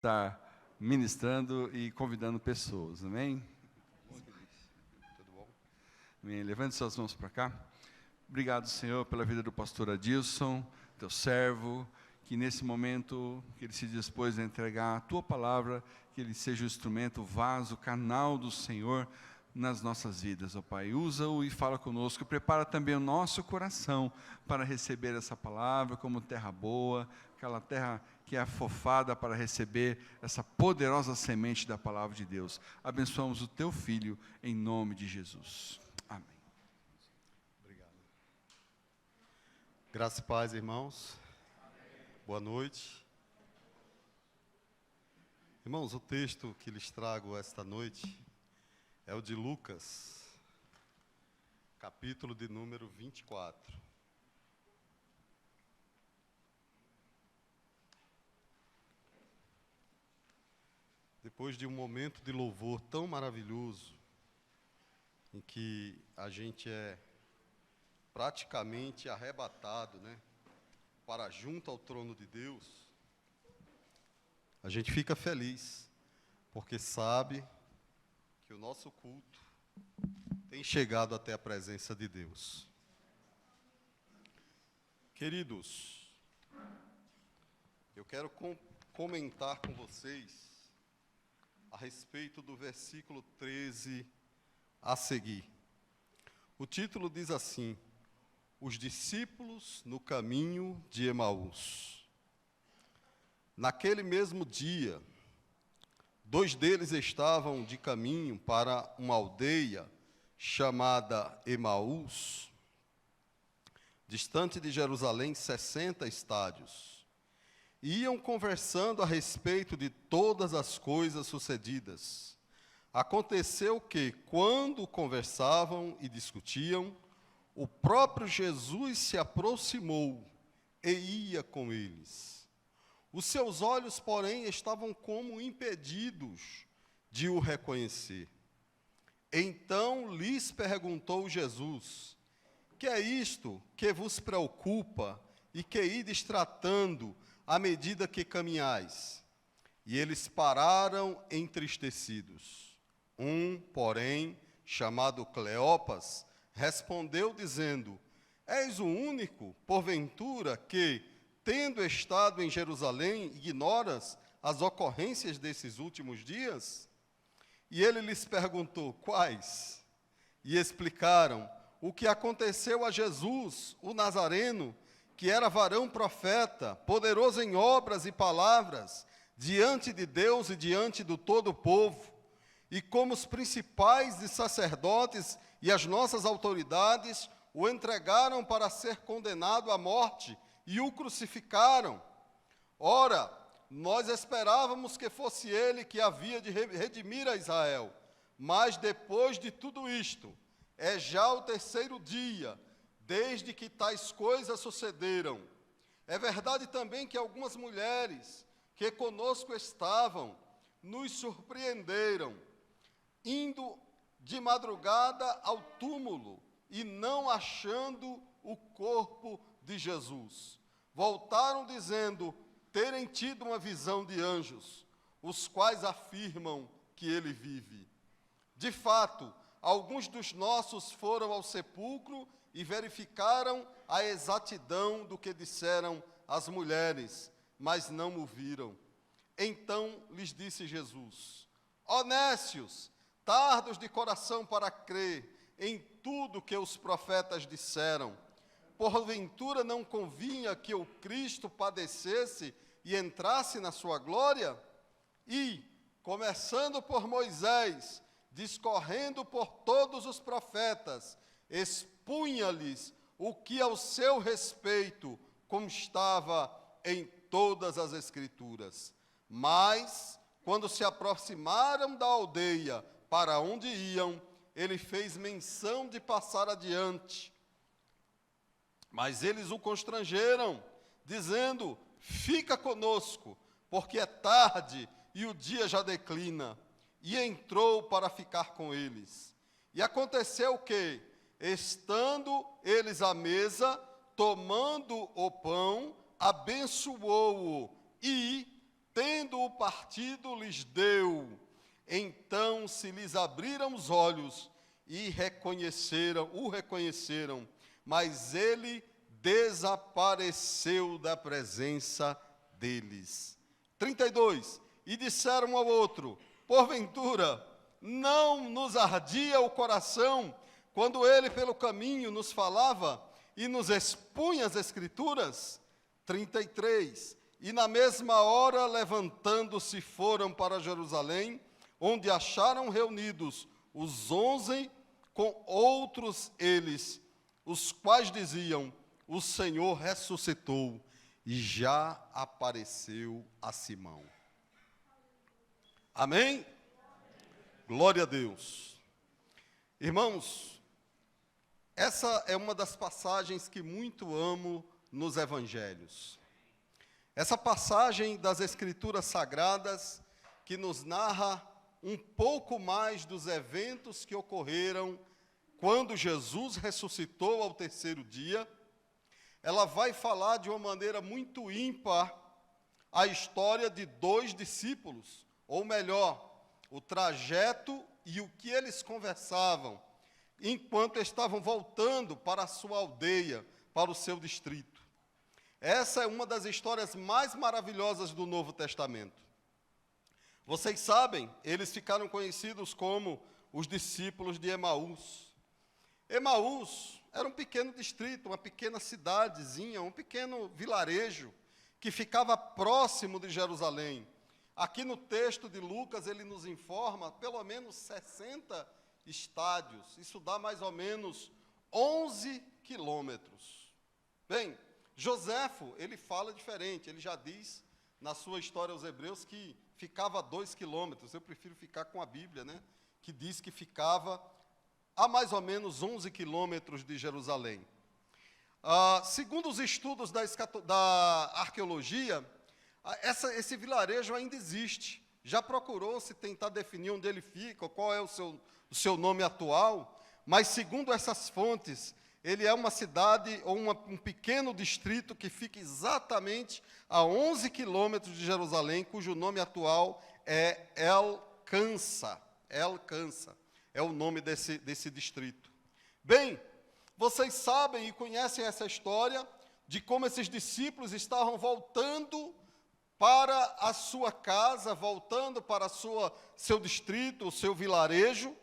estar ministrando e convidando pessoas, amém? Tudo bom? Amém. Levante suas mãos para cá. Obrigado, Senhor, pela vida do pastor Adilson, teu servo, que nesse momento que ele se dispôs a entregar a tua palavra, que ele seja o instrumento, o vaso, o canal do Senhor nas nossas vidas, ó Pai. Usa-o e fala conosco, prepara também o nosso coração para receber essa palavra como terra boa, aquela terra que é afofada para receber essa poderosa semente da palavra de Deus. Abençoamos o teu filho em nome de Jesus. Amém. Obrigado. Graça e paz, irmãos. Boa noite. Irmãos, o texto que lhes trago esta noite é o de Lucas, capítulo de número 24. Depois de um momento de louvor tão maravilhoso, em que a gente é praticamente arrebatado, para junto ao trono de Deus, a gente fica feliz, porque sabe que o nosso culto tem chegado até a presença de Deus. Queridos, eu quero comentar com vocês a respeito do versículo 13 a seguir. O título diz assim: Os discípulos no caminho de Emaús. Naquele mesmo dia, 2 deles estavam de caminho para uma aldeia chamada Emaús, distante de Jerusalém 60 estádios. Iam conversando a respeito de todas as coisas sucedidas. Aconteceu que, quando conversavam e discutiam, o próprio Jesus se aproximou e ia com eles. Os seus olhos, porém, estavam como impedidos de o reconhecer. Então lhes perguntou Jesus: Que é isto que vos preocupa e que ides tratando à medida que caminhais? E eles pararam entristecidos. Porém, chamado Cleopas, respondeu dizendo: És o único, porventura, que, tendo estado em Jerusalém, ignoras as ocorrências desses últimos dias? E ele lhes perguntou: Quais? E explicaram o que aconteceu a Jesus, o Nazareno, que era varão profeta, poderoso em obras e palavras, diante de Deus e diante do todo o povo, e como os principais e sacerdotes e as nossas autoridades o entregaram para ser condenado à morte e o crucificaram. Ora, nós esperávamos que fosse ele que havia de redimir a Israel, mas depois de tudo isto, é já o 3º dia, desde que tais coisas sucederam. É verdade também que algumas mulheres que conosco estavam, nos surpreenderam, indo de madrugada ao túmulo e não achando o corpo de Jesus. Voltaram dizendo terem tido uma visão de anjos, os quais afirmam que ele vive. De fato, alguns dos nossos foram ao sepulcro e verificaram a exatidão do que disseram as mulheres, mas não o viram. Então lhes disse Jesus: Ó nécios, tardos de coração para crer em tudo que os profetas disseram, porventura não convinha que o Cristo padecesse e entrasse na sua glória? E, começando por Moisés, discorrendo por todos os profetas, expunha-lhes o que ao seu respeito constava em todas as Escrituras. Mas, quando se aproximaram da aldeia para onde iam, ele fez menção de passar adiante. Mas eles o constrangeram, dizendo: Fica conosco, porque é tarde e o dia já declina. E entrou para ficar com eles. E aconteceu que, estando eles à mesa, tomando o pão, abençoou-o e, Tendo-o partido, lhes deu. Então se lhes abriram os olhos e o reconheceram, mas ele desapareceu da presença deles. 32. E disseram um ao outro: porventura, não nos ardia o coração quando ele pelo caminho nos falava e nos expunha as Escrituras? 33. E na mesma hora, levantando-se, foram para Jerusalém, onde acharam reunidos os 11 com outros eles, os quais diziam: o Senhor ressuscitou e já apareceu a Simão. Amém? Glória a Deus. Irmãos, essa é uma das passagens que muito amo nos evangelhos. Essa passagem das Escrituras Sagradas que nos narra um pouco mais dos eventos que ocorreram quando Jesus ressuscitou ao terceiro dia, ela vai falar de uma maneira muito ímpar a história de 2 discípulos, ou melhor, o trajeto e o que eles conversavam enquanto estavam voltando para a sua aldeia, para o seu distrito. Essa é uma das histórias mais maravilhosas do Novo Testamento. Vocês sabem, eles ficaram conhecidos como os discípulos de Emaús. Emaús era um pequeno distrito, uma pequena cidadezinha, um pequeno vilarejo que ficava próximo de Jerusalém. Aqui no texto de Lucas, ele nos informa pelo menos 60 estádios. Isso dá mais ou menos 11 quilômetros. Bem, Joséfo, ele fala diferente, ele já diz na sua história aos Hebreus que ficava a 2 quilômetros. Eu prefiro ficar com a Bíblia, né? Que diz que ficava a mais ou menos 11 quilômetros de Jerusalém. Segundo os estudos da arqueologia, esse vilarejo ainda existe. Já procurou-se tentar definir onde ele fica, qual é o seu nome atual, mas segundo essas fontes, ele é uma cidade ou um pequeno distrito que fica exatamente a 11 quilômetros de Jerusalém, cujo nome atual é El-Kansa. El-Kansa é o nome desse distrito. Bem, vocês sabem e conhecem essa história de como esses discípulos estavam voltando para a sua casa, voltando para seu distrito, o seu vilarejo,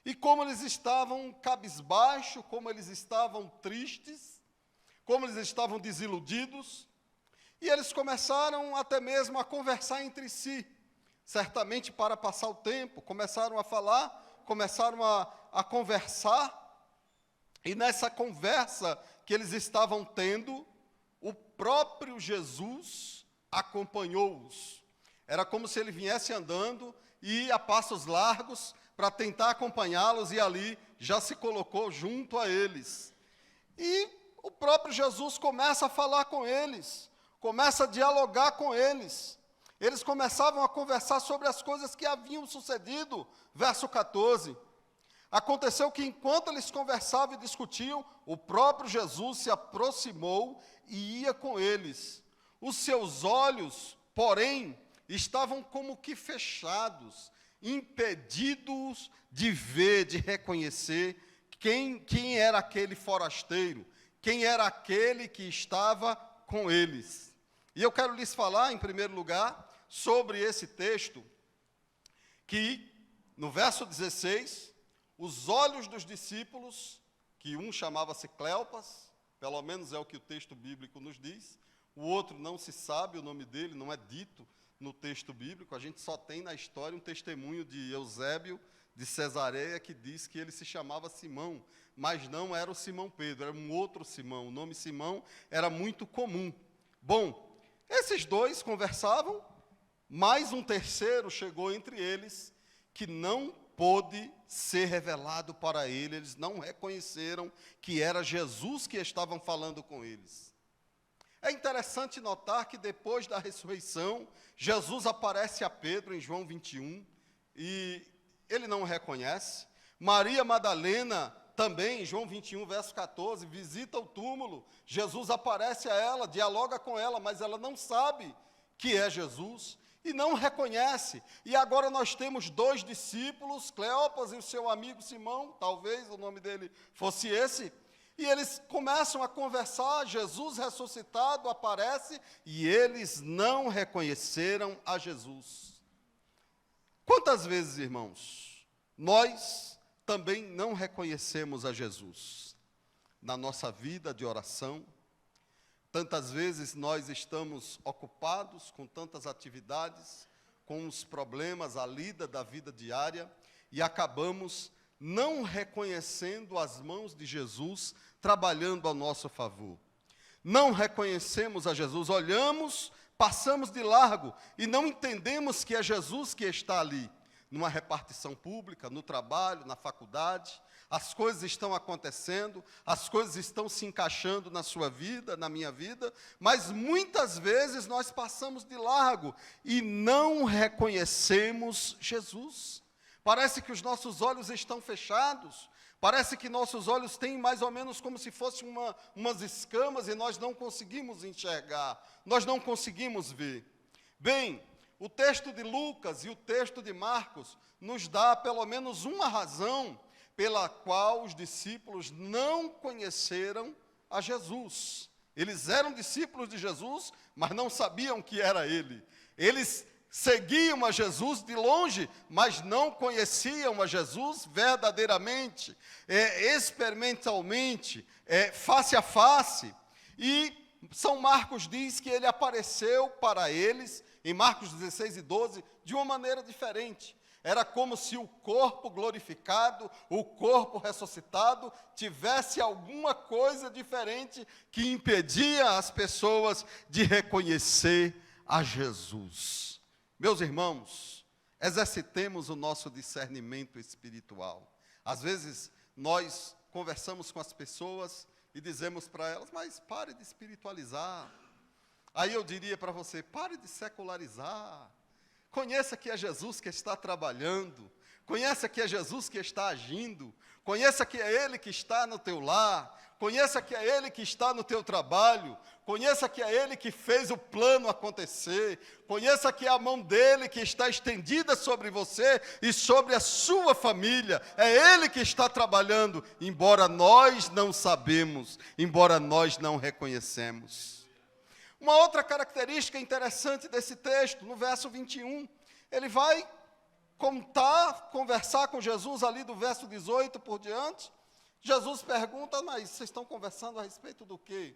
e como eles estavam cabisbaixo, como eles estavam tristes, como eles estavam desiludidos, e eles começaram até mesmo a conversar entre si, certamente para passar o tempo, começaram a falar, começaram a conversar, e nessa conversa que eles estavam tendo, o próprio Jesus acompanhou-os. Era como se ele viesse andando e a passos largos para tentar acompanhá-los, e ali já se colocou junto a eles. E o próprio Jesus começa a falar com eles, começa a dialogar com eles. Eles começavam a conversar sobre as coisas que haviam sucedido. Verso 14. Aconteceu que enquanto eles conversavam e discutiam, o próprio Jesus se aproximou e ia com eles. Os seus olhos, porém, estavam como que fechados, impedidos de ver, de reconhecer quem era aquele forasteiro, quem era aquele que estava com eles. E eu quero lhes falar, em primeiro lugar, sobre esse texto, que no verso 16, os olhos dos discípulos, que um chamava-se Cleopas, pelo menos é o que o texto bíblico nos diz, o outro não se sabe o nome dele, não é dito no texto bíblico, a gente só tem na história um testemunho de Eusébio de Cesareia que diz que ele se chamava Simão, mas não era o Simão Pedro, era um outro Simão. O nome Simão era muito comum. Bom, esses dois conversavam, mas um terceiro chegou entre eles que não pôde ser revelado para ele, eles não reconheceram que era Jesus que estavam falando com eles. É interessante notar que depois da ressurreição, Jesus aparece a Pedro em João 21, e ele não o reconhece. Maria Madalena também, em João 21, verso 14, visita o túmulo, Jesus aparece a ela, dialoga com ela, mas ela não sabe que é Jesus. e não reconhece. E agora nós temos 2 discípulos, Cleopas e o seu amigo Simão, talvez o nome dele fosse esse, e eles começam a conversar, Jesus ressuscitado aparece, e eles não reconheceram a Jesus. Quantas vezes, irmãos, nós também não reconhecemos a Jesus na nossa vida de oração? Tantas vezes nós estamos ocupados com tantas atividades, com os problemas, a lida da vida diária, e acabamos não reconhecendo as mãos de Jesus trabalhando a nosso favor. Não reconhecemos a Jesus, olhamos, passamos de largo e não entendemos que é Jesus que está ali, numa repartição pública, no trabalho, na faculdade. As coisas estão acontecendo, as coisas estão se encaixando na sua vida, na minha vida, mas muitas vezes nós passamos de largo e não reconhecemos Jesus. Parece que os nossos olhos estão fechados, parece que nossos olhos têm mais ou menos como se fossem umas escamas e nós não conseguimos enxergar, nós não conseguimos ver. Bem, o texto de Lucas e o texto de Marcos nos dá pelo menos uma razão pela qual os discípulos não conheceram a Jesus. Eles eram discípulos de Jesus, mas não sabiam que era Ele. Eles seguiam a Jesus de longe, mas não conheciam a Jesus verdadeiramente, experimentalmente, face a face. E São Marcos diz que Ele apareceu para eles, em Marcos 16 e 12, de uma maneira diferente. Era como se o corpo glorificado, o corpo ressuscitado, tivesse alguma coisa diferente que impedia as pessoas de reconhecer a Jesus. Meus irmãos, exercitemos o nosso discernimento espiritual. Às vezes, nós conversamos com as pessoas e dizemos para elas, mas pare de espiritualizar. Aí eu diria para você, pare de secularizar. Conheça que é Jesus que está trabalhando, conheça que é Jesus que está agindo, conheça que é Ele que está no teu lar, conheça que é Ele que está no teu trabalho, conheça que é Ele que fez o plano acontecer, conheça que é a mão dEle que está estendida sobre você e sobre a sua família, é Ele que está trabalhando, embora nós não sabemos, embora nós não reconhecemos. Uma outra característica interessante desse texto, no verso 21, ele vai conversar com Jesus ali do verso 18 por diante. Jesus pergunta, mas vocês estão conversando a respeito do quê?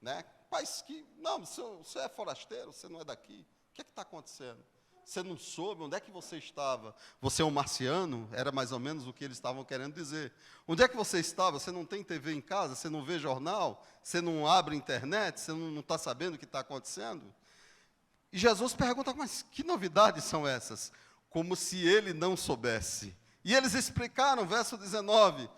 Né? Mas não, você é forasteiro, você não é daqui. O que está acontecendo? Você não soube onde é que você estava? Você é um marciano? Era mais ou menos o que eles estavam querendo dizer. Onde é que você estava? Você não tem TV em casa? Você não vê jornal? Você não abre internet? Você não está sabendo o que está acontecendo? E Jesus pergunta, mas que novidades são essas? Como se ele não soubesse. E eles explicaram, verso 19,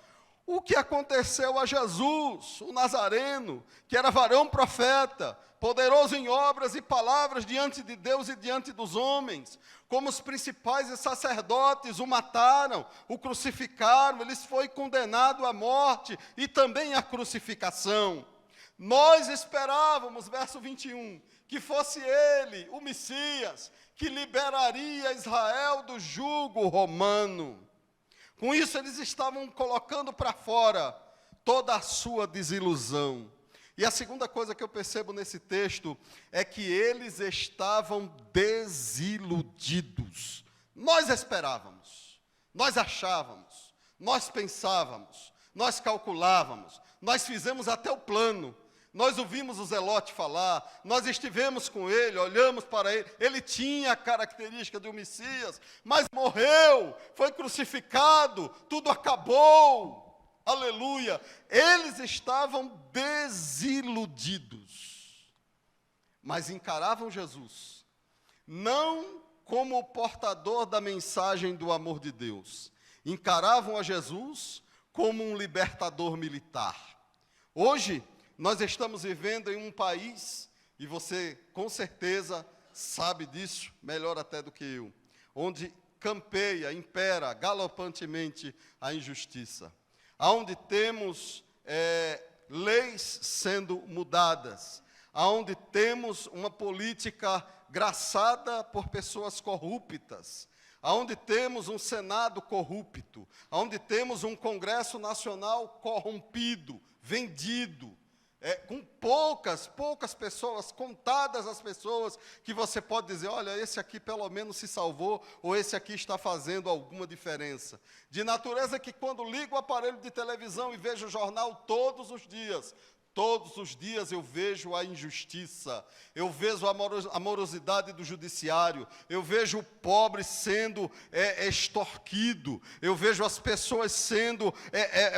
o que aconteceu a Jesus, o Nazareno, que era varão profeta, poderoso em obras e palavras diante de Deus e diante dos homens, como os principais e sacerdotes o mataram, o crucificaram, ele foi condenado à morte e também à crucificação. Nós esperávamos, verso 21, que fosse ele, o Messias, que liberaria Israel do jugo romano. Com isso, eles estavam colocando para fora toda a sua desilusão. E a segunda coisa que eu percebo nesse texto é que eles estavam desiludidos. Nós esperávamos, nós achávamos, nós pensávamos, nós calculávamos, nós fizemos até o plano. Nós ouvimos o Zelote falar, nós estivemos com ele, olhamos para ele, ele tinha a característica do Messias, mas morreu, foi crucificado, tudo acabou, aleluia. Eles estavam desiludidos, mas encaravam Jesus, não como o portador da mensagem do amor de Deus, encaravam a Jesus como um libertador militar. Hoje, nós estamos vivendo em um país, e você com certeza sabe disso, melhor até do que eu, onde campeia, impera galopantemente a injustiça, onde temos leis sendo mudadas, onde temos uma política graçada por pessoas corruptas, onde temos um Senado corrupto, onde temos um Congresso Nacional corrompido, vendido, com poucas pessoas, contadas as pessoas, que você pode dizer, olha, esse aqui pelo menos se salvou, ou esse aqui está fazendo alguma diferença. De natureza que quando ligo o aparelho de televisão e vejo o jornal todos os dias eu vejo a injustiça, eu vejo a morosidade do judiciário, eu vejo o pobre sendo extorquido, eu vejo as pessoas sendo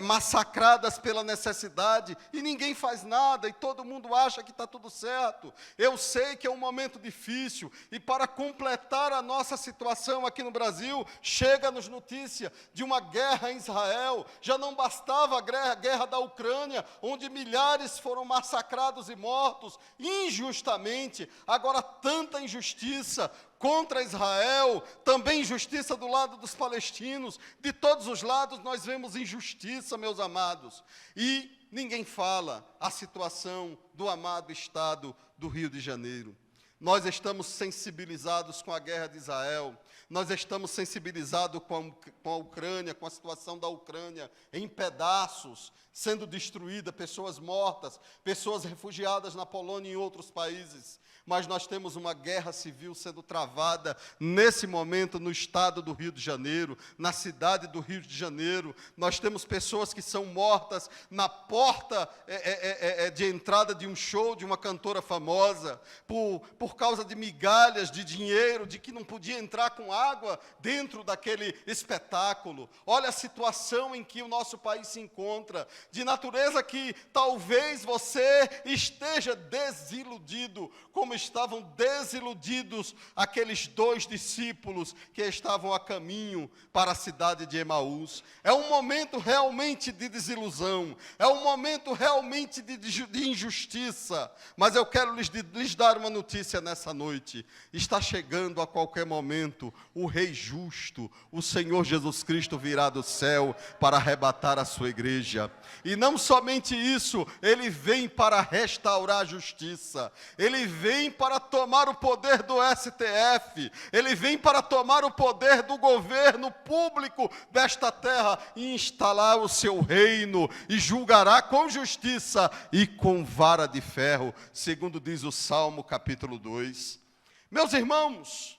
massacradas pela necessidade, e ninguém faz nada, e todo mundo acha que está tudo certo. Eu sei que é um momento difícil, e para completar a nossa situação aqui no Brasil, chega-nos notícia de uma guerra em Israel. Já não bastava a guerra da Ucrânia, onde milhares foram massacrados e mortos injustamente, agora tanta injustiça contra Israel, também injustiça do lado dos palestinos. De todos os lados nós vemos injustiça, meus amados, e ninguém fala a situação do amado estado do Rio de Janeiro. Nós estamos sensibilizados com a guerra de Israel, nós estamos sensibilizados com a Ucrânia, com a situação da Ucrânia em pedaços, sendo destruída, pessoas mortas, pessoas refugiadas na Polônia e em outros países. Mas nós temos uma guerra civil sendo travada nesse momento no estado do Rio de Janeiro, na cidade do Rio de Janeiro. Nós temos pessoas que são mortas na porta de entrada de um show de uma cantora famosa, por causa de migalhas de dinheiro, de que não podia entrar com água dentro daquele espetáculo. Olha a situação em que o nosso país se encontra, de natureza que talvez você esteja desiludido, como estavam desiludidos aqueles 2 discípulos que estavam a caminho para a cidade de Emaús. É um momento realmente de desilusão, é um momento realmente de injustiça, mas eu quero lhes dar uma notícia nessa noite. Está chegando a qualquer momento o Rei justo, o Senhor Jesus Cristo virá do céu para arrebatar a sua igreja. E não somente isso, ele vem para restaurar a justiça, ele vem para tomar o poder do STF, ele vem para tomar o poder do governo público desta terra e instalar o seu reino, e julgará com justiça e com vara de ferro, segundo diz o Salmo capítulo 2. Meus irmãos,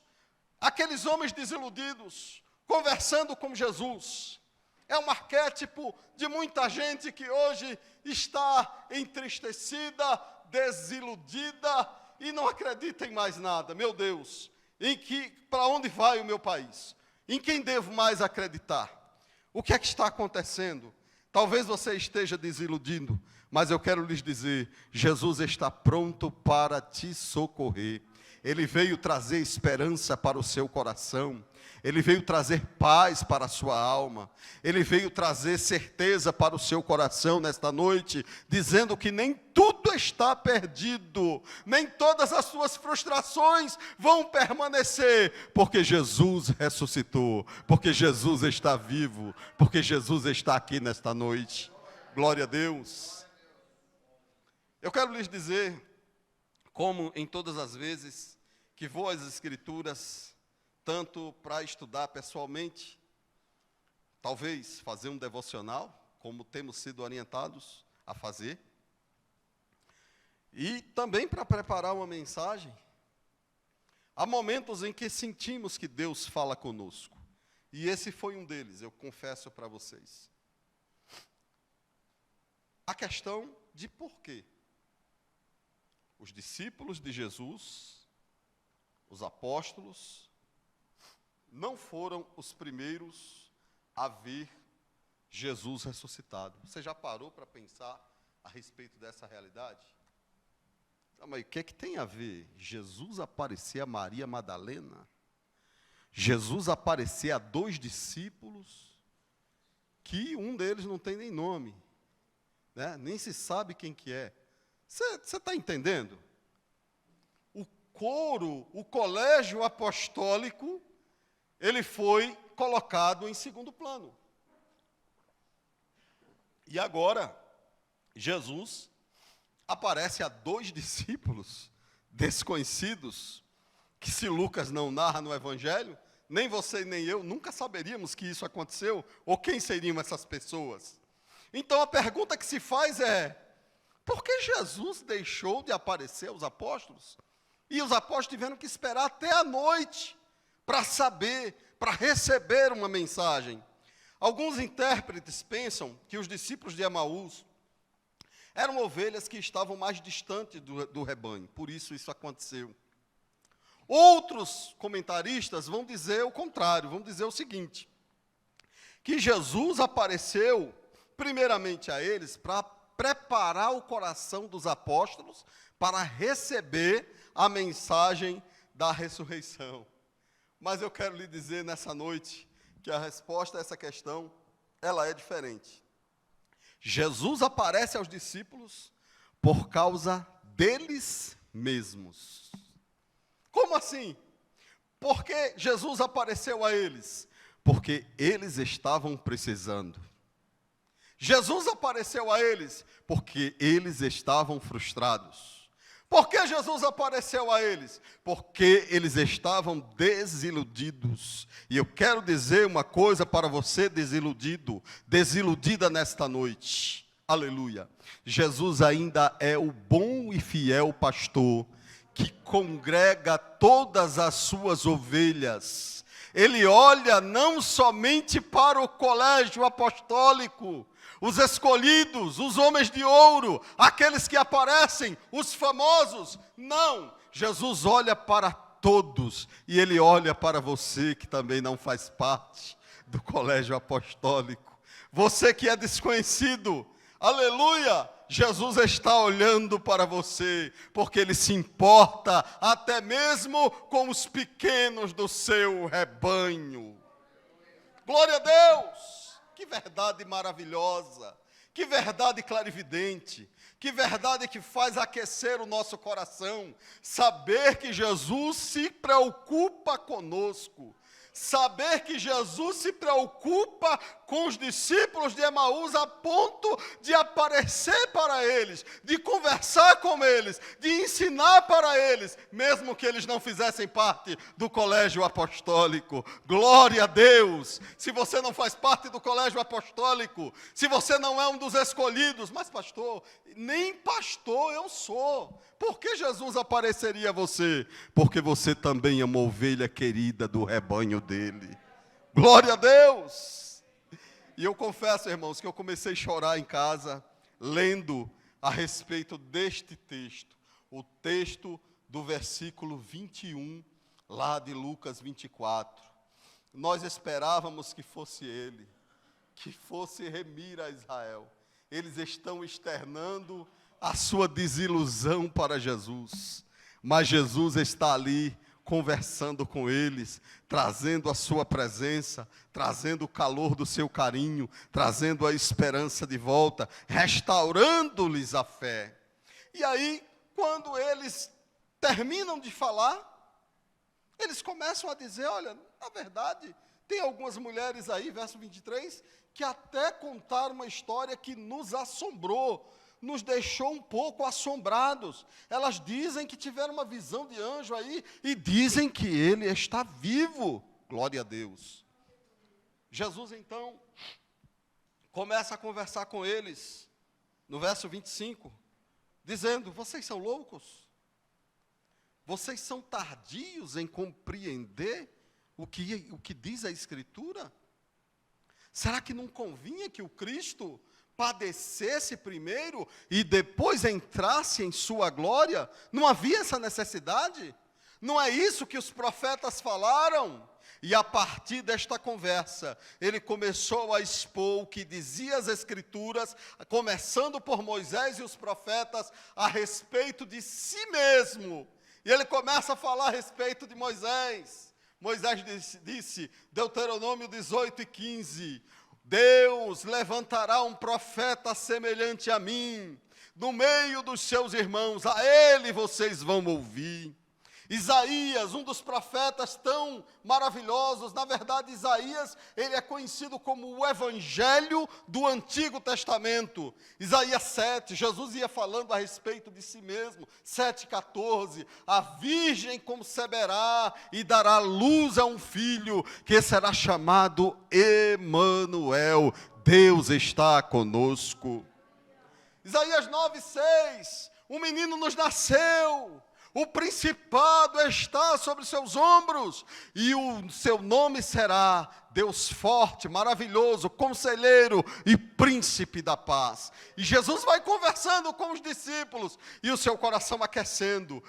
aqueles homens desiludidos, conversando com Jesus, é um arquétipo de muita gente que hoje está entristecida, desiludida e não acredita em mais nada. Meu Deus, para onde vai o meu país? Em quem devo mais acreditar? O que é que está acontecendo? Talvez você esteja desiludindo, mas eu quero lhes dizer, Jesus está pronto para te socorrer. Ele veio trazer esperança para o seu coração, ele veio trazer paz para a sua alma, ele veio trazer certeza para o seu coração nesta noite, dizendo que nem tudo está perdido, nem todas as suas frustrações vão permanecer, porque Jesus ressuscitou, porque Jesus está vivo, porque Jesus está aqui nesta noite. Glória a Deus. Eu quero lhes dizer, como em todas as vezes que vou às Escrituras, tanto para estudar pessoalmente, talvez fazer um devocional, como temos sido orientados a fazer, e também para preparar uma mensagem. Há momentos em que sentimos que Deus fala conosco, e esse foi um deles, eu confesso para vocês. A questão de por quê os discípulos de Jesus, os apóstolos, não foram os primeiros a ver Jesus ressuscitado. Você já parou para pensar a respeito dessa realidade? Mas o que é que tem a ver Jesus aparecer a Maria Madalena? Jesus aparecer a 2 discípulos, que um deles não tem nem nome, né? Nem se sabe quem que é. Você está entendendo? O colégio apostólico, ele foi colocado em segundo plano. E agora, Jesus aparece a 2 discípulos desconhecidos, que se Lucas não narra no Evangelho, nem você nem eu nunca saberíamos que isso aconteceu, ou quem seriam essas pessoas. Então a pergunta que se faz é, por que Jesus deixou de aparecer aos apóstolos? E os apóstolos tiveram que esperar até a noite para saber, para receber uma mensagem. Alguns intérpretes pensam que os discípulos de Emaús eram ovelhas que estavam mais distantes do rebanho, por isso aconteceu. Outros comentaristas vão dizer o contrário, vão dizer o seguinte, que Jesus apareceu primeiramente a eles para preparar o coração dos apóstolos para receber a mensagem da ressurreição. Mas eu quero lhe dizer nessa noite que a resposta a essa questão, ela é diferente. Jesus aparece aos discípulos por causa deles mesmos. Como assim? Por que Jesus apareceu a eles? Porque eles estavam precisando. Jesus apareceu a eles porque eles estavam frustrados. Por que Jesus apareceu a eles? Porque eles estavam desiludidos. E eu quero dizer uma coisa para você desiludido, desiludida nesta noite. Aleluia. Jesus ainda é o bom e fiel pastor que congrega todas as suas ovelhas. Ele olha não somente para o colégio apostólico, os escolhidos, os homens de ouro, aqueles que aparecem, os famosos. Não, Jesus olha para todos, e Ele olha para você que também não faz parte do colégio apostólico. Você que é desconhecido, aleluia, Jesus está olhando para você, porque Ele se importa até mesmo com os pequenos do seu rebanho. Glória a Deus! Que verdade maravilhosa, que verdade clarividente, que verdade que faz aquecer o nosso coração, saber que Jesus se preocupa conosco, saber que Jesus se preocupa com os discípulos de Emaús a ponto de aparecer para eles, de conversar com eles, de ensinar para eles, mesmo que eles não fizessem parte do colégio apostólico. Glória a Deus! Se você não faz parte do colégio apostólico, se você não é um dos escolhidos, mas pastor, nem pastor eu sou. Por que Jesus apareceria a você? Porque você também é uma ovelha querida do rebanho dele. Glória a Deus! E eu confesso, irmãos, que eu comecei a chorar em casa, lendo a respeito deste texto. O texto do versículo 21, lá de Lucas 24. Nós esperávamos que fosse ele, que fosse remir a Israel. Eles estão externando a sua desilusão para Jesus, mas Jesus está ali conversando com eles, trazendo a sua presença, trazendo o calor do seu carinho, trazendo a esperança de volta, restaurando-lhes a fé. E aí, quando eles terminam de falar, eles começam a dizer, olha, na verdade, tem algumas mulheres aí, verso 23, que até contaram uma história que nos assombrou, nos deixou um pouco assombrados. Elas dizem que tiveram uma visão de anjo aí e dizem que ele está vivo. Glória a Deus. Jesus, então, começa a conversar com eles, no verso 25, dizendo, vocês são loucos? Vocês são tardios em compreender o que diz a Escritura? Será que não convinha que o Cristo padecesse primeiro e depois entrasse em sua glória? Não havia essa necessidade? Não é isso que os profetas falaram? E a partir desta conversa, ele começou a expor o que dizia as Escrituras, começando por Moisés e os profetas, a respeito de si mesmo. E ele começa a falar a respeito de Moisés. Moisés disse, Deuteronômio 18:15, Deus levantará um profeta semelhante a mim, no meio dos seus irmãos, a ele vocês vão ouvir. Isaías, um dos profetas tão maravilhosos, na verdade Isaías, ele é conhecido como o Evangelho do Antigo Testamento. Isaías 7, Jesus ia falando a respeito de si mesmo, 7,14, a virgem conceberá e dará luz a um filho, que será chamado Emanuel, Deus está conosco. Isaías 9,6, um menino nos nasceu, o principado está sobre seus ombros, e o seu nome será Deus forte, maravilhoso, conselheiro e príncipe da paz. E Jesus vai conversando com os discípulos, e o seu coração aquecendo,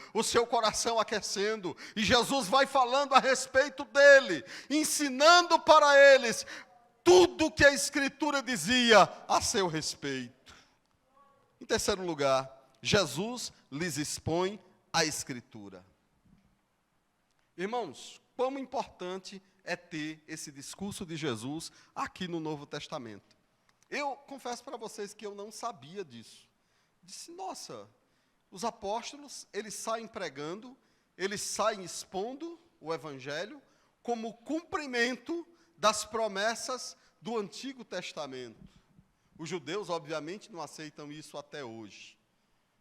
e Jesus vai falando a respeito dele, ensinando para eles tudo o que a Escritura dizia a seu respeito. Em terceiro lugar, Jesus lhes expõe a Escritura. Irmãos, como importante é ter esse discurso de Jesus aqui no Novo Testamento. Eu confesso para vocês que eu não sabia disso. Disse, nossa, os apóstolos, eles saem pregando, eles saem expondo o Evangelho como cumprimento das promessas do Antigo Testamento. Os judeus, obviamente, não aceitam isso até hoje.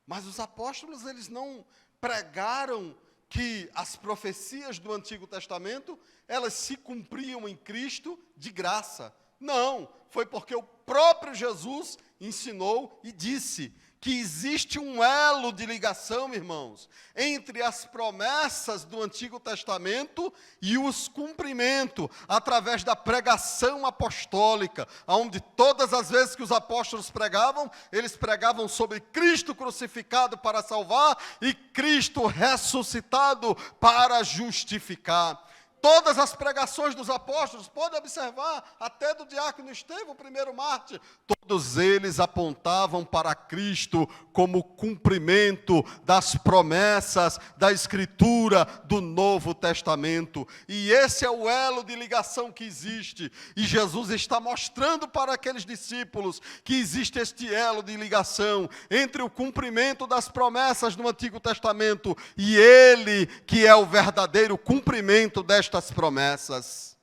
Mas os apóstolos, eles não pregaram que as profecias do Antigo Testamento, elas se cumpriam em Cristo de graça. Não, foi porque o próprio Jesus ensinou e disse que existe um elo de ligação, irmãos, entre as promessas do Antigo Testamento e os cumprimentos, através da pregação apostólica, onde todas as vezes que os apóstolos pregavam, eles pregavam sobre Cristo crucificado para salvar e Cristo ressuscitado para justificar. Todas as pregações dos apóstolos, pode observar, até do diácono Estevão, o primeiro mártir, todos eles apontavam para Cristo como cumprimento das promessas da Escritura do Novo Testamento. E esse é o elo de ligação que existe. E Jesus está mostrando para aqueles discípulos que existe este elo de ligação entre o cumprimento das promessas do Antigo Testamento e Ele, que é o verdadeiro cumprimento destas promessas.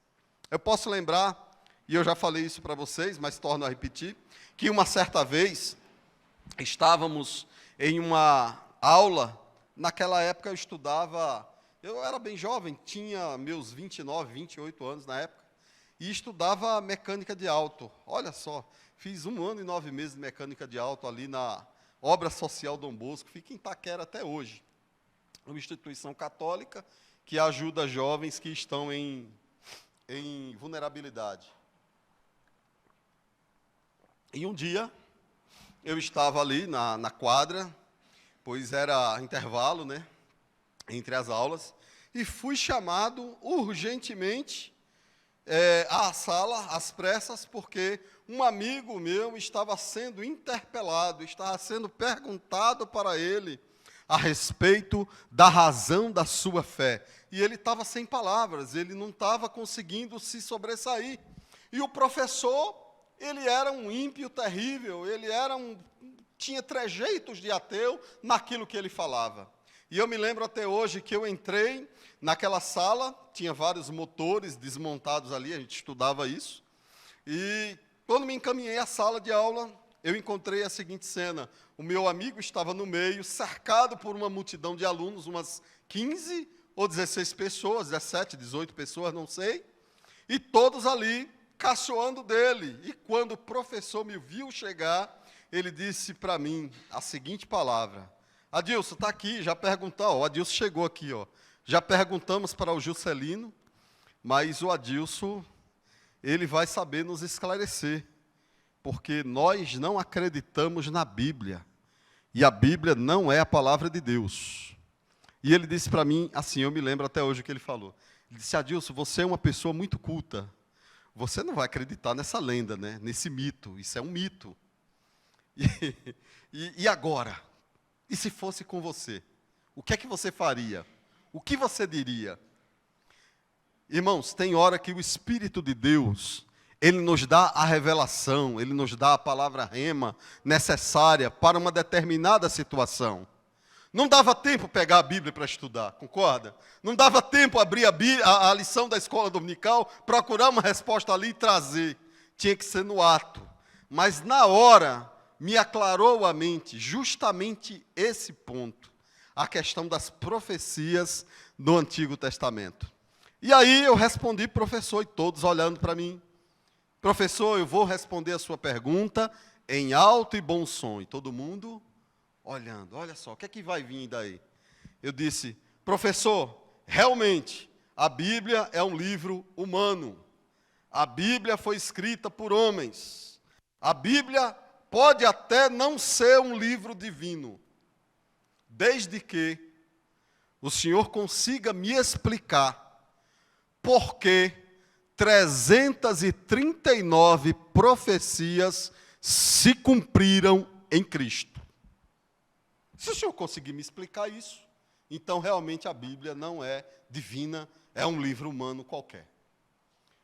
Eu posso lembrar, e eu já falei isso para vocês, mas torno a repetir, que uma certa vez estávamos em uma aula, naquela época eu estudava, eu era bem jovem, tinha meus 29, 28 anos na época, e estudava mecânica de auto. Olha só, fiz 1 ano e 9 meses de mecânica de auto ali na Obra Social Dom Bosco, fica em Itaquera até hoje, uma instituição católica que ajuda jovens que estão em vulnerabilidade. E um dia, eu estava ali na quadra, pois era intervalo, né, entre as aulas, e fui chamado urgentemente à sala, às pressas, porque um amigo meu estava sendo interpelado, estava sendo perguntado para ele a respeito da razão da sua fé. E ele estava sem palavras, ele não estava conseguindo se sobressair. E o professor, ele era um ímpio terrível, ele tinha trejeitos de ateu naquilo que ele falava. E eu me lembro até hoje que eu entrei naquela sala, tinha vários motores desmontados ali, a gente estudava isso. E quando me encaminhei à sala de aula, eu encontrei a seguinte cena. O meu amigo estava no meio, cercado por uma multidão de alunos, umas 15 ou 16 pessoas, 17, 18 pessoas, não sei, e todos ali caçoando dele. E quando o professor me viu chegar, ele disse para mim a seguinte palavra: Adilson, está aqui, já perguntou, o Adilson chegou aqui, ó. Já perguntamos para o Juscelino, mas o Adilson, ele vai saber nos esclarecer, porque nós não acreditamos na Bíblia, e a Bíblia não é a palavra de Deus. E ele disse para mim, assim, eu me lembro até hoje o que ele falou. Ele disse: Adilson, você é uma pessoa muito culta, você não vai acreditar nessa lenda, né? Nesse mito, isso é um mito. E agora? E se fosse com você? O que é que você faria? O que você diria? Irmãos, tem hora que o Espírito de Deus, ele nos dá a revelação, ele nos dá a palavra rema necessária para uma determinada situação. Não dava tempo pegar a Bíblia para estudar, concorda? Não dava tempo abrir a lição da escola dominical, procurar uma resposta ali e trazer. Tinha que ser no ato. Mas na hora, me aclarou a mente justamente esse ponto, a questão das profecias do Antigo Testamento. E aí eu respondi, professor, e todos olhando para mim. Professor, eu vou responder a sua pergunta em alto e bom som. E todo mundo olhando, olha só, o que é que vai vir daí? Eu disse, professor, realmente, a Bíblia é um livro humano. A Bíblia foi escrita por homens. A Bíblia pode até não ser um livro divino, desde que o Senhor consiga me explicar por que 339 profecias se cumpriram em Cristo. Se o Senhor conseguir me explicar isso, então realmente a Bíblia não é divina, é um livro humano qualquer.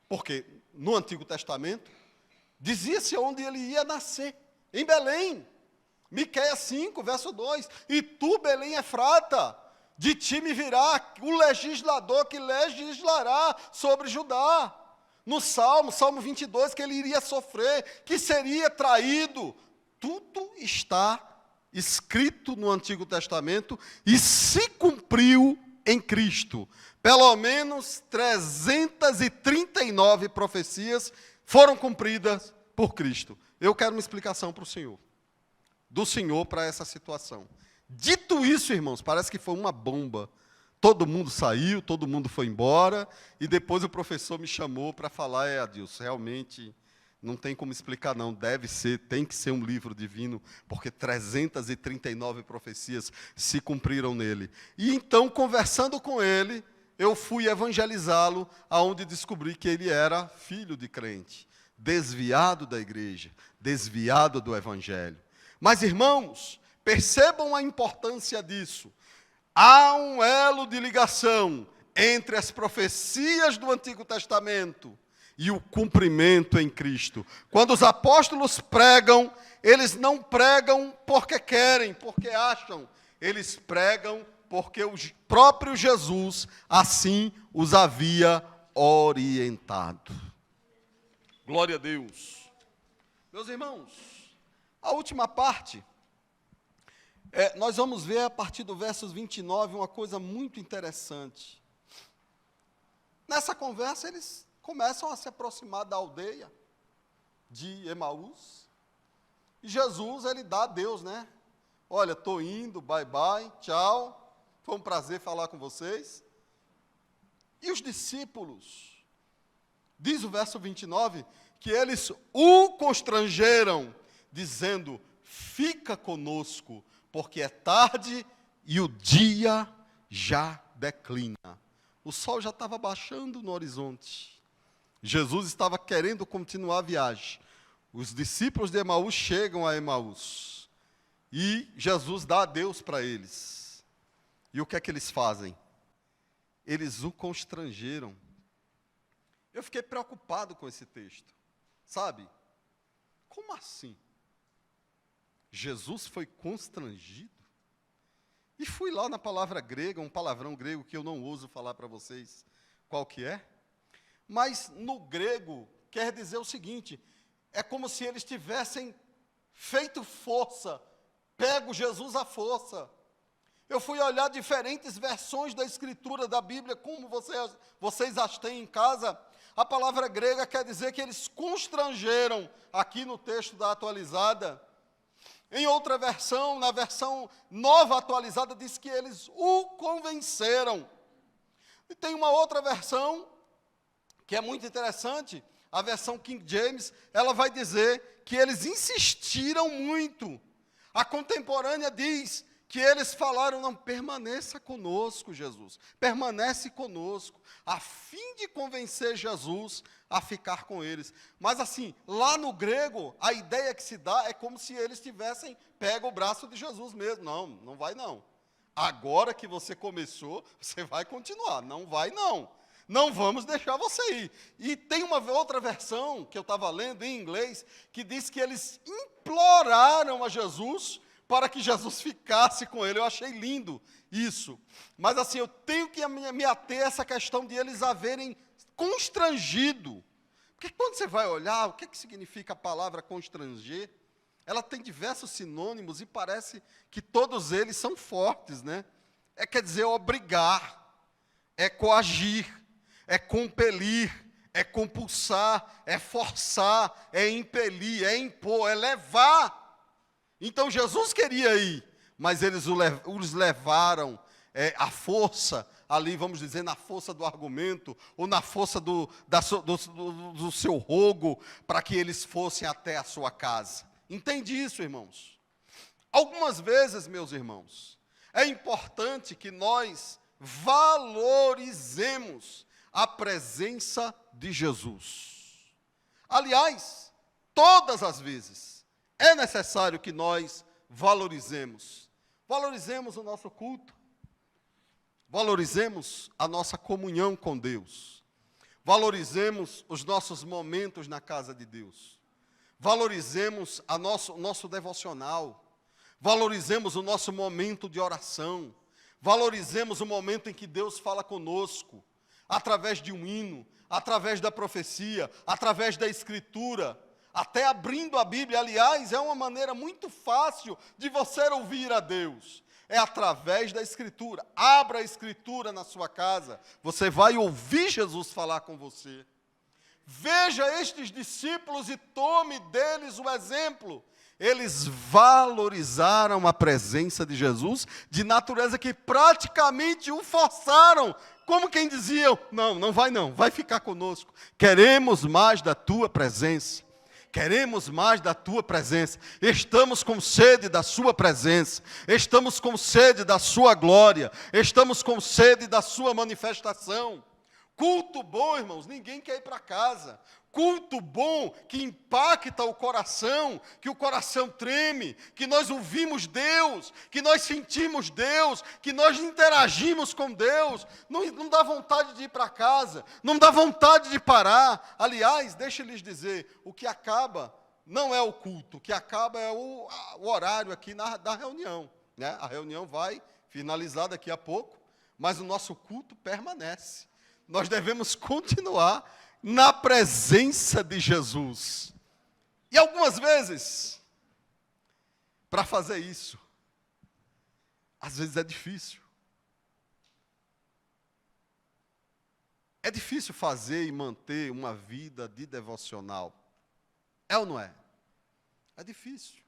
Porque no Antigo Testamento, dizia-se onde ele ia nascer, em Belém. Miqueias 5, verso 2. E tu, Belém Efrata, de ti me virá o legislador que legislará sobre Judá. No Salmo 22, que ele iria sofrer, que seria traído. Tudo está escrito no Antigo Testamento e se cumpriu em Cristo. Pelo menos 339 profecias foram cumpridas por Cristo. Eu quero uma explicação para o Senhor, do Senhor para essa situação. Dito isso, irmãos, parece que foi uma bomba. Todo mundo saiu, todo mundo foi embora, e depois o professor me chamou para falar, Adilson, realmente não tem como explicar não, deve ser, tem que ser um livro divino, porque 339 profecias se cumpriram nele. E então, conversando com ele, eu fui evangelizá-lo, aonde descobri que ele era filho de crente, desviado da igreja, desviado do evangelho. Mas, irmãos, percebam a importância disso. Há um elo de ligação entre as profecias do Antigo Testamento e o cumprimento em Cristo. Quando os apóstolos pregam, eles não pregam porque querem, porque acham. Eles pregam porque o próprio Jesus assim os havia orientado. Glória a Deus. Meus irmãos, a última parte, nós vamos ver a partir do versos 29 uma coisa muito interessante. Nessa conversa, eles começam a se aproximar da aldeia de Emaús. E Jesus, ele dá adeus, né? Olha, estou indo, bye bye, tchau. Foi um prazer falar com vocês. E os discípulos, diz o verso 29, que eles o constrangeram, dizendo, fica conosco, porque é tarde e o dia já declina. O sol já estava baixando no horizonte. Jesus estava querendo continuar a viagem. Os discípulos de Emaús chegam a Emaús. E Jesus dá adeus para eles. E o que é que eles fazem? Eles o constrangeram. Eu fiquei preocupado com esse texto. Sabe? Como assim? Jesus foi constrangido? E fui lá na palavra grega, um palavrão grego que eu não ouso falar para vocês qual que é. Mas no grego quer dizer o seguinte, é como se eles tivessem feito força, pego Jesus à força. Eu fui olhar diferentes versões da Escritura da Bíblia, como vocês as têm em casa. A palavra grega quer dizer que eles constrangeram, aqui no texto da atualizada. Em outra versão, na versão nova atualizada, diz que eles o convenceram. E tem uma outra versão, que é muito interessante, a versão King James, ela vai dizer que eles insistiram muito. A contemporânea diz que eles falaram, não, permaneça conosco, Jesus, permanece conosco, a fim de convencer Jesus a ficar com eles. Mas assim, lá no grego, a ideia que se dá é como se eles tivessem pego o braço de Jesus mesmo. Não, não vai não. Agora que você começou, você vai continuar. Não vai não. Não vamos deixar você ir. E tem uma outra versão que eu estava lendo em inglês, que diz que eles imploraram a Jesus para que Jesus ficasse com ele. Eu achei lindo isso. Mas assim, eu tenho que me ater a essa questão de eles haverem constrangido. Porque quando você vai olhar, o que significa a palavra constranger? Ela tem diversos sinônimos e parece que todos eles são fortes, né? Quer dizer, obrigar, é coagir, é compelir, é compulsar, é forçar, é impelir, é impor, é levar. Então Jesus queria ir, mas eles os levaram à força, ali vamos dizer, na força do argumento, ou na força do seu rogo, para que eles fossem até a sua casa. Entende isso, irmãos? Algumas vezes, meus irmãos, é importante que nós valorizemos a presença de Jesus. Aliás, todas as vezes, é necessário que nós valorizemos. Valorizemos o nosso culto. Valorizemos a nossa comunhão com Deus. Valorizemos os nossos momentos na casa de Deus. Valorizemos o nosso devocional. Valorizemos o nosso momento de oração. Valorizemos o momento em que Deus fala conosco, através de um hino, através da profecia, através da escritura, até abrindo a Bíblia. Aliás, é uma maneira muito fácil de você ouvir a Deus. É através da escritura. Abra a escritura na sua casa, você vai ouvir Jesus falar com você. Veja estes discípulos e tome deles o exemplo. Eles valorizaram a presença de Jesus de natureza que praticamente o forçaram. Como quem diziam, não vai não, vai ficar conosco. Queremos mais da tua presença. Queremos mais da tua presença. Estamos com sede da sua presença. Estamos com sede da sua glória. Estamos com sede da sua manifestação. Culto bom, irmãos, ninguém quer ir para casa. Culto bom que impacta o coração, que o coração treme, que nós ouvimos Deus, que nós sentimos Deus, que nós interagimos com Deus. Não dá vontade de ir para casa, não dá vontade de parar. Aliás, deixa eu lhes dizer, o que acaba não é o culto, o que acaba é o horário aqui da reunião, né? A reunião vai finalizar daqui a pouco, mas o nosso culto permanece. Nós devemos continuar na presença de Jesus. E algumas vezes, para fazer isso, às vezes é difícil. É difícil fazer e manter uma vida de devocional. É ou não é? É difícil.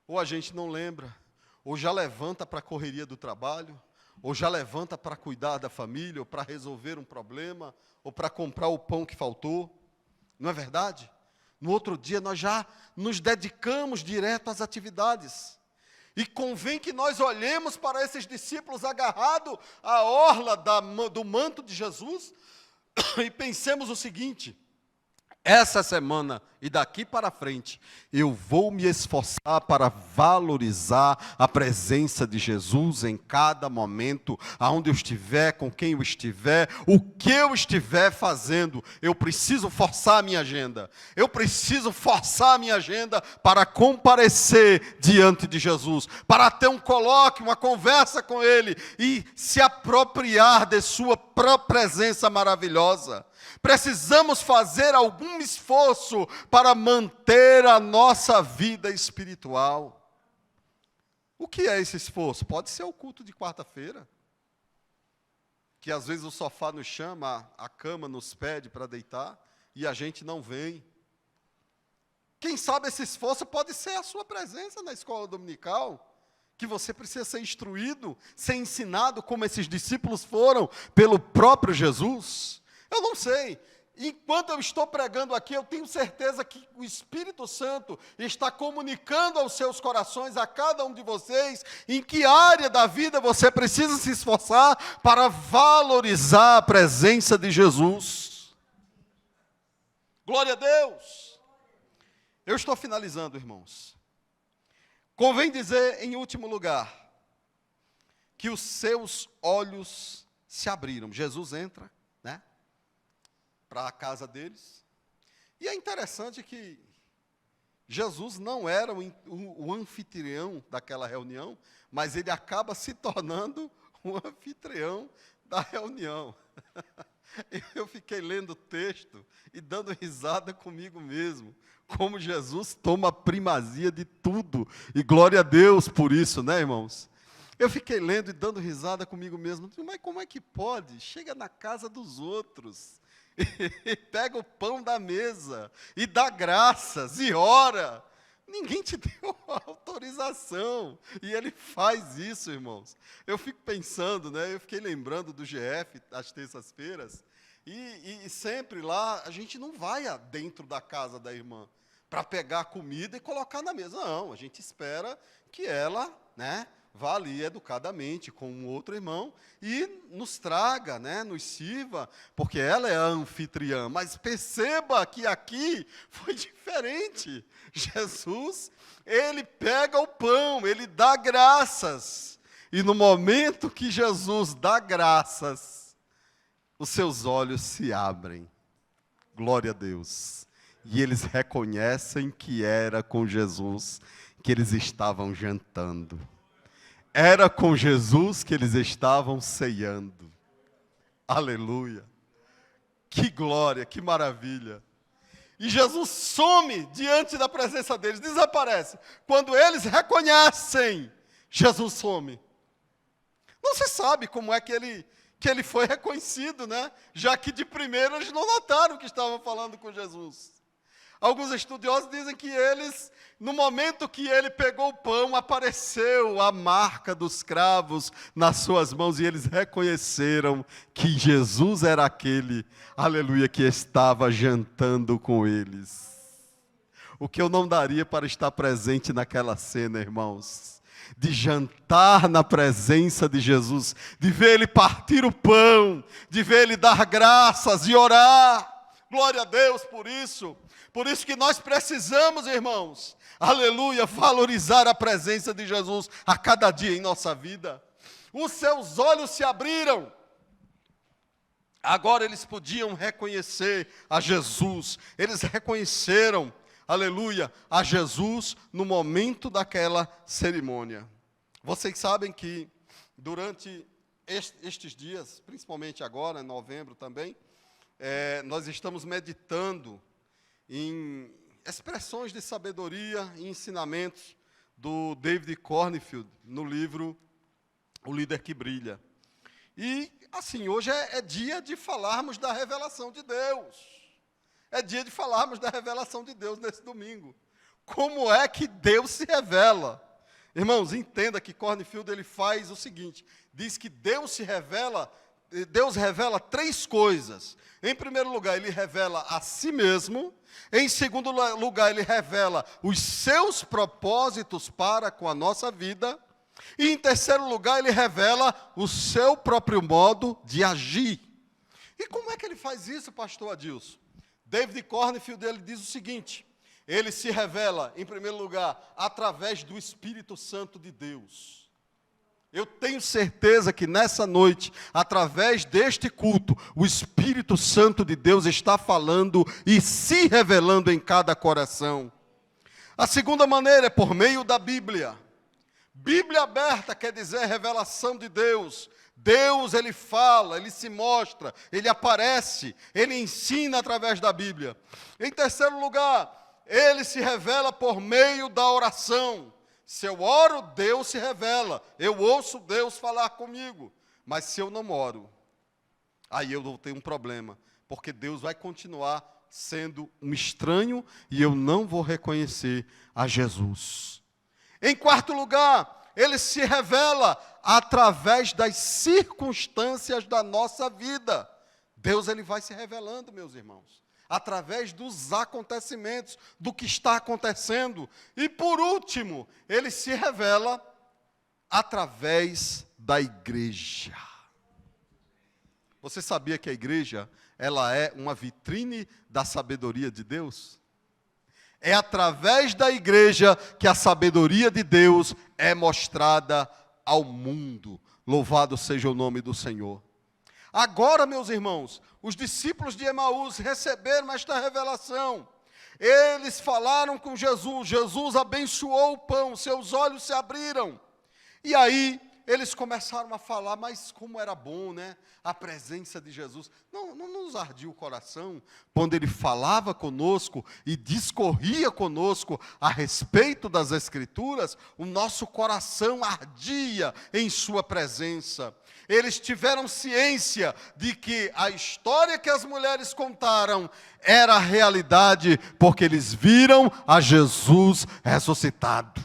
Ou a gente não lembra, ou já levanta para a correria do trabalho, ou já levanta para cuidar da família, ou para resolver um problema, ou para comprar o pão que faltou. Não é verdade? No outro dia nós já nos dedicamos direto às atividades. E convém que nós olhemos para esses discípulos agarrados à orla do manto de Jesus e pensemos o seguinte: essa semana e daqui para frente, eu vou me esforçar para valorizar a presença de Jesus em cada momento, aonde eu estiver, com quem eu estiver, o que eu estiver fazendo. Eu preciso forçar a minha agenda. Eu preciso forçar a minha agenda para comparecer diante de Jesus, para ter um colóquio, uma conversa com Ele e se apropriar de sua presença maravilhosa. Precisamos fazer algum esforço para manter a nossa vida espiritual. O que é esse esforço? Pode ser o culto de quarta-feira, que às vezes o sofá nos chama, a cama nos pede para deitar, e a gente não vem. Quem sabe esse esforço pode ser a sua presença na escola dominical, que você precisa ser instruído, ser ensinado como esses discípulos foram pelo próprio Jesus. Eu não sei. Enquanto eu estou pregando aqui, eu tenho certeza que o Espírito Santo está comunicando aos seus corações, a cada um de vocês, em que área da vida você precisa se esforçar para valorizar a presença de Jesus. Glória a Deus. Eu estou finalizando, irmãos. Convém dizer, em último lugar, que os seus olhos se abriram. Jesus entra, né, para a casa deles. E é interessante que Jesus não era o anfitrião daquela reunião, mas ele acaba se tornando o anfitrião da reunião. Eu fiquei lendo o texto e dando risada comigo mesmo, como Jesus toma a primazia de tudo, e glória a Deus por isso, né, irmãos? Eu fiquei lendo e dando risada comigo mesmo, mas como é que pode? Chega na casa dos outros, e pega o pão da mesa, e dá graças, e ora. Ninguém te deu autorização, e ele faz isso, irmãos. Eu fico pensando, né? Eu fiquei lembrando do GF, às terças-feiras, e sempre lá, a gente não vai dentro da casa da irmã, para pegar a comida e colocar na mesa. Não, a gente espera que ela, né, vá ali educadamente com um outro irmão e nos traga, né, nos sirva, porque ela é a anfitriã. Mas perceba que aqui foi diferente. Jesus, ele pega o pão, ele dá graças. E no momento que Jesus dá graças, os seus olhos se abrem. Glória a Deus. E eles reconhecem que era com Jesus que eles estavam jantando. Era com Jesus que eles estavam ceando. Aleluia. Que glória, que maravilha. E Jesus some diante da presença deles, desaparece. Quando eles reconhecem, Jesus some. Não se sabe como é que ele foi reconhecido, né? Já que de primeiro eles não notaram que estavam falando com Jesus. Alguns estudiosos dizem que eles, no momento que ele pegou o pão, apareceu a marca dos cravos nas suas mãos e eles reconheceram que Jesus era aquele, aleluia, que estava jantando com eles. O que eu não daria para estar presente naquela cena, irmãos, de jantar na presença de Jesus, de ver ele partir o pão, de ver ele dar graças e orar. Glória a Deus por isso. Por isso que nós precisamos, irmãos, aleluia, valorizar a presença de Jesus a cada dia em nossa vida. Os seus olhos se abriram. Agora eles podiam reconhecer a Jesus. Eles reconheceram, aleluia, a Jesus no momento daquela cerimônia. Vocês sabem que durante estes dias, principalmente agora, em novembro também, nós estamos meditando em expressões de sabedoria e ensinamentos do David Cornfield, no livro O Líder que Brilha. E, assim, hoje é dia de falarmos da revelação de Deus. É dia de falarmos da revelação de Deus nesse domingo. Como é que Deus se revela? Irmãos, entenda que Cornfield ele faz o seguinte, diz que Deus revela três coisas. Em primeiro lugar, ele revela a si mesmo. Em segundo lugar, ele revela os seus propósitos para com a nossa vida. E em terceiro lugar, ele revela o seu próprio modo de agir. E como é que ele faz isso, pastor Adilson? David Cornfield ele diz o seguinte, ele se revela, em primeiro lugar, através do Espírito Santo de Deus. Eu tenho certeza que nessa noite, através deste culto, o Espírito Santo de Deus está falando e se revelando em cada coração. A segunda maneira é por meio da Bíblia. Bíblia aberta quer dizer revelação de Deus. Deus, ele fala, ele se mostra, ele aparece, ele ensina através da Bíblia. Em terceiro lugar, ele se revela por meio da oração. Se eu oro, Deus se revela. Eu ouço Deus falar comigo. Mas se eu não oro, aí eu vou ter um problema. Porque Deus vai continuar sendo um estranho e eu não vou reconhecer a Jesus. Em quarto lugar, ele se revela através das circunstâncias da nossa vida. Deus ele vai se revelando, meus irmãos. Através dos acontecimentos, do que está acontecendo. E por último, ele se revela através da igreja. Você sabia que a igreja, ela é uma vitrine da sabedoria de Deus? É através da igreja que a sabedoria de Deus é mostrada ao mundo. Louvado seja o nome do Senhor. Agora, meus irmãos, os discípulos de Emaús receberam esta revelação. Eles falaram com Jesus, Jesus abençoou o pão, seus olhos se abriram. E aí, eles começaram a falar, mas como era bom, né? A presença de Jesus. Não nos ardia o coração quando ele falava conosco e discorria conosco a respeito das Escrituras, o nosso coração ardia em sua presença. Eles tiveram ciência de que a história que as mulheres contaram era realidade, porque eles viram a Jesus ressuscitado.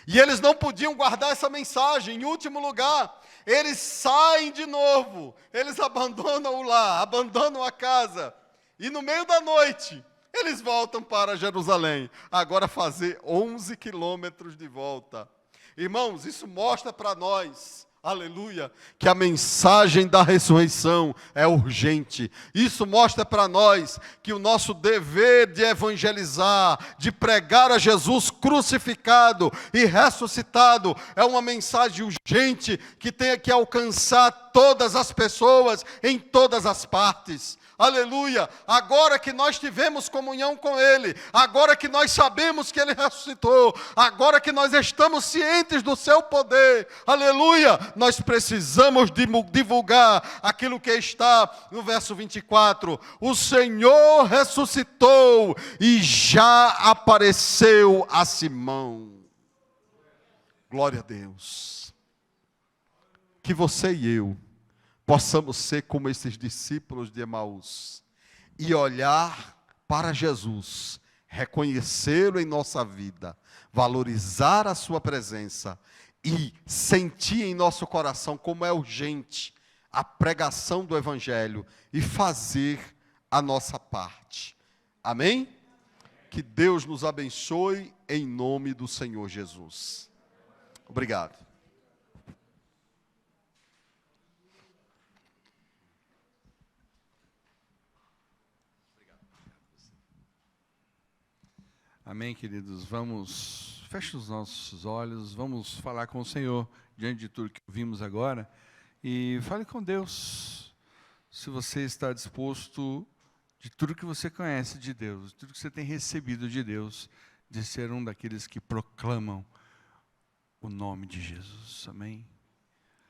E eles não podiam guardar essa mensagem. Em último lugar, eles saem de novo. Eles abandonam o lar, abandonam a casa. E no meio da noite, eles voltam para Jerusalém. Agora fazer 11 quilômetros de volta. Irmãos, isso mostra para nós, aleluia, que a mensagem da ressurreição é urgente. Isso mostra para nós que o nosso dever de evangelizar, de pregar a Jesus crucificado e ressuscitado, é uma mensagem urgente que tem que alcançar todas as pessoas em todas as partes. Aleluia, agora que nós tivemos comunhão com Ele, agora que nós sabemos que Ele ressuscitou, agora que nós estamos cientes do seu poder, aleluia, nós precisamos divulgar aquilo que está no verso 24, o Senhor ressuscitou e já apareceu a Simão. Glória a Deus. Que você e eu possamos ser como esses discípulos de Emaús e olhar para Jesus, reconhecê-lo em nossa vida, valorizar a sua presença e sentir em nosso coração como é urgente a pregação do Evangelho e fazer a nossa parte. Amém? Que Deus nos abençoe em nome do Senhor Jesus. Obrigado. Amém, queridos? Feche os nossos olhos, vamos falar com o Senhor, diante de tudo que vimos agora, e fale com Deus, se você está disposto, de tudo que você conhece de Deus, de tudo que você tem recebido de Deus, de ser um daqueles que proclamam o nome de Jesus, amém?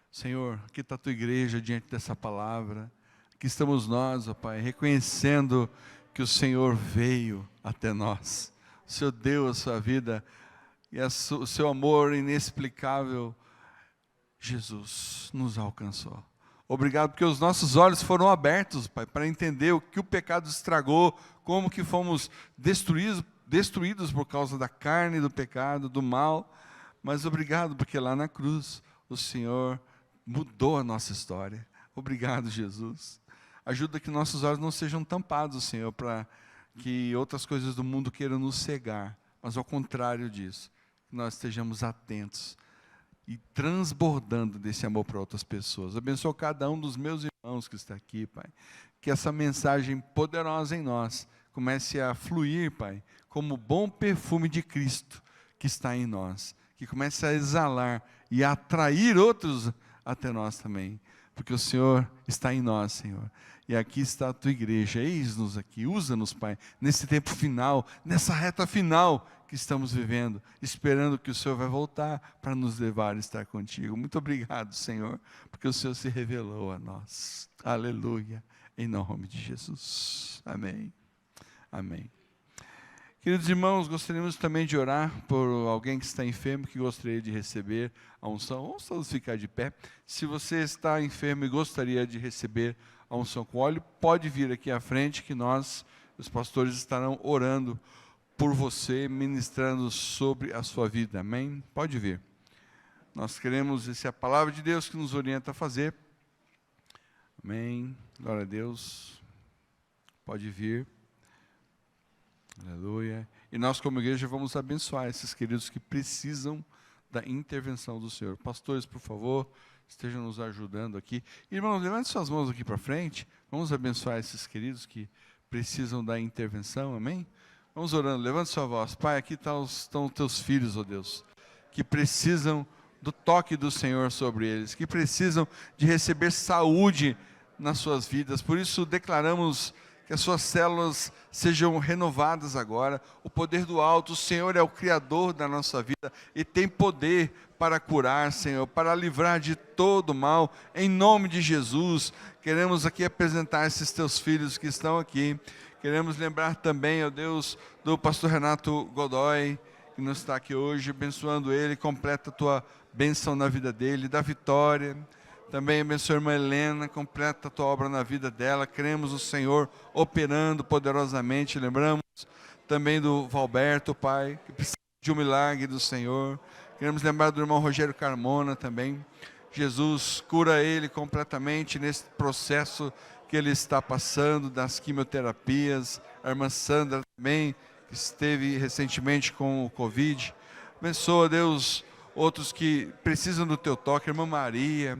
Senhor, aqui está a tua igreja diante dessa palavra, aqui estamos nós, ó Pai, reconhecendo que o Senhor veio até nós, o Senhor deu a sua vida e o seu amor inexplicável, Jesus nos alcançou. Obrigado porque os nossos olhos foram abertos, Pai, para entender o que o pecado estragou, como que fomos destruídos por causa da carne, do pecado, do mal. Mas obrigado porque lá na cruz o Senhor mudou a nossa história. Obrigado, Jesus. Ajuda que nossos olhos não sejam tampados, Senhor, para que outras coisas do mundo queiram nos cegar, mas ao contrário disso, que nós estejamos atentos e transbordando desse amor para outras pessoas. Abençoa cada um dos meus irmãos que está aqui, Pai, que essa mensagem poderosa em nós comece a fluir, Pai, como bom perfume de Cristo que está em nós, que comece a exalar e a atrair outros até nós também, porque o Senhor está em nós, Senhor. E aqui está a tua igreja, eis-nos aqui, usa-nos, Pai, nesse tempo final, nessa reta final que estamos vivendo, esperando que o Senhor vai voltar para nos levar a estar contigo. Muito obrigado, Senhor, porque o Senhor se revelou a nós. Aleluia, em nome de Jesus. Amém. Amém. Queridos irmãos, gostaríamos também de orar por alguém que está enfermo, que gostaria de receber a unção. Vamos todos ficar de pé. Se você está enfermo e gostaria de receber a unção com óleo, pode vir aqui à frente, que nós, os pastores, estarão orando por você, ministrando sobre a sua vida. Amém? Pode vir. Nós queremos, essa é a palavra de Deus que nos orienta a fazer. Amém. Glória a Deus. Pode vir. Aleluia. E nós, como igreja, vamos abençoar esses queridos que precisam da intervenção do Senhor. Pastores, por favor, estejam nos ajudando aqui. Irmãos, levante suas mãos aqui para frente. Vamos abençoar esses queridos que precisam da intervenção. Amém? Vamos orando. Levante sua voz. Pai, aqui estão os teus filhos, ó Deus, que precisam do toque do Senhor sobre eles, que precisam de receber saúde nas suas vidas. Por isso, declaramos que as suas células sejam renovadas agora. O poder do alto, o Senhor é o Criador da nossa vida e tem poder para curar, Senhor, para livrar de todo mal, em nome de Jesus. Queremos aqui apresentar esses teus filhos que estão aqui. Queremos lembrar também, ó Deus, do pastor Renato Godoy, que não está aqui hoje, abençoando ele, completa a tua bênção na vida dele, da Vitória. Também abençoa a irmã Helena, completa a tua obra na vida dela. Queremos o Senhor operando poderosamente. Lembramos também do Valberto, Pai, que precisa de um milagre do Senhor. Queremos lembrar do irmão Rogério Carmona também. Jesus, cura ele completamente nesse processo que ele está passando, das quimioterapias. A irmã Sandra também, que esteve recentemente com o Covid. Abençoa, Deus, outros que precisam do teu toque. Irmã Maria,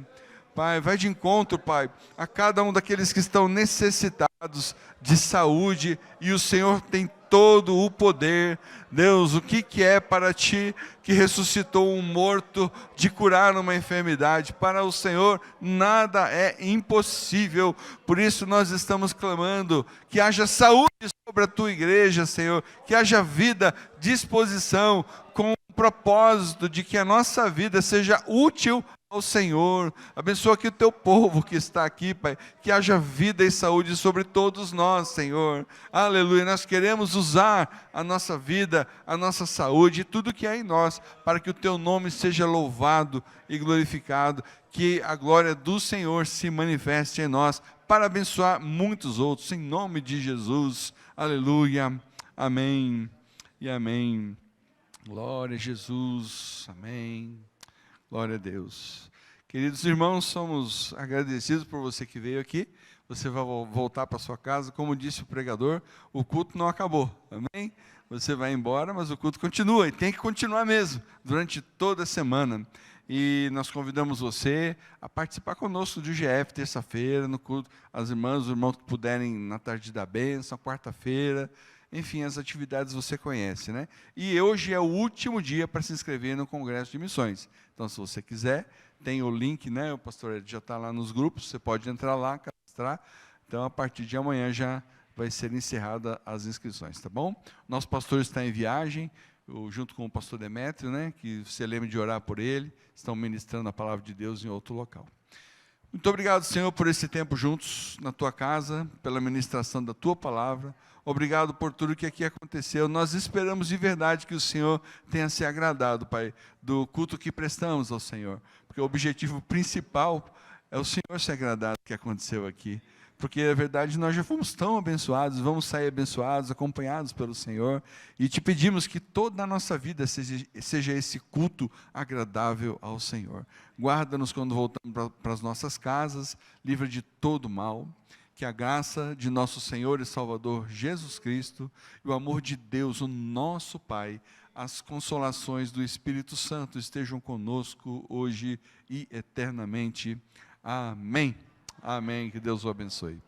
Pai, vai de encontro, Pai, a cada um daqueles que estão necessitados de saúde, e o Senhor tem todo o poder. Deus, o que é para Ti, que ressuscitou um morto, de curar uma enfermidade? Para o Senhor nada é impossível. Por isso nós estamos clamando que haja saúde sobre a Tua igreja, Senhor, que haja vida, disposição, com o propósito de que a nossa vida seja útil ao Senhor. Abençoa aqui o teu povo que está aqui, Pai, que haja vida e saúde sobre todos nós, Senhor. Aleluia. Nós queremos usar a nossa vida, a nossa saúde e tudo que há em nós, para que o teu nome seja louvado e glorificado, que a glória do Senhor se manifeste em nós, para abençoar muitos outros, em nome de Jesus. Aleluia. Amém e amém. Glória a Jesus. Amém. Glória a Deus. Queridos irmãos, somos agradecidos por você que veio aqui. Você vai voltar para sua casa. Como disse o pregador, o culto não acabou. Amém? Você vai embora, mas o culto continua. E tem que continuar mesmo, durante toda a semana. E nós convidamos você a participar conosco do GF, terça-feira, no culto. As irmãs, os irmãos que puderem, na tarde da bênção, quarta-feira. Enfim, as atividades você conhece, né? E hoje é o último dia para se inscrever no Congresso de Missões. Então, se você quiser, tem o link, né? O pastor Ed já está lá nos grupos, você pode entrar lá, cadastrar. Então, a partir de amanhã já vai ser encerrada as inscrições, tá bom? Nosso pastor está em viagem, junto com o pastor Demétrio, né? Que você lembre de orar por ele, estão ministrando a palavra de Deus em outro local. Muito obrigado, Senhor, por esse tempo juntos na tua casa, pela ministração da tua palavra. Obrigado por tudo que aqui aconteceu. Nós esperamos de verdade que o Senhor tenha se agradado, Pai, do culto que prestamos ao Senhor. Porque o objetivo principal é o Senhor se agradar do que aconteceu aqui. Porque, na verdade, nós já fomos tão abençoados, vamos sair abençoados, acompanhados pelo Senhor. E te pedimos que toda a nossa vida seja esse culto agradável ao Senhor. Guarda-nos quando voltamos para as nossas casas, livra de todo mal. Que a graça de nosso Senhor e Salvador Jesus Cristo, e o amor de Deus, o nosso Pai, as consolações do Espírito Santo estejam conosco hoje e eternamente. Amém. Amém. Que Deus o abençoe.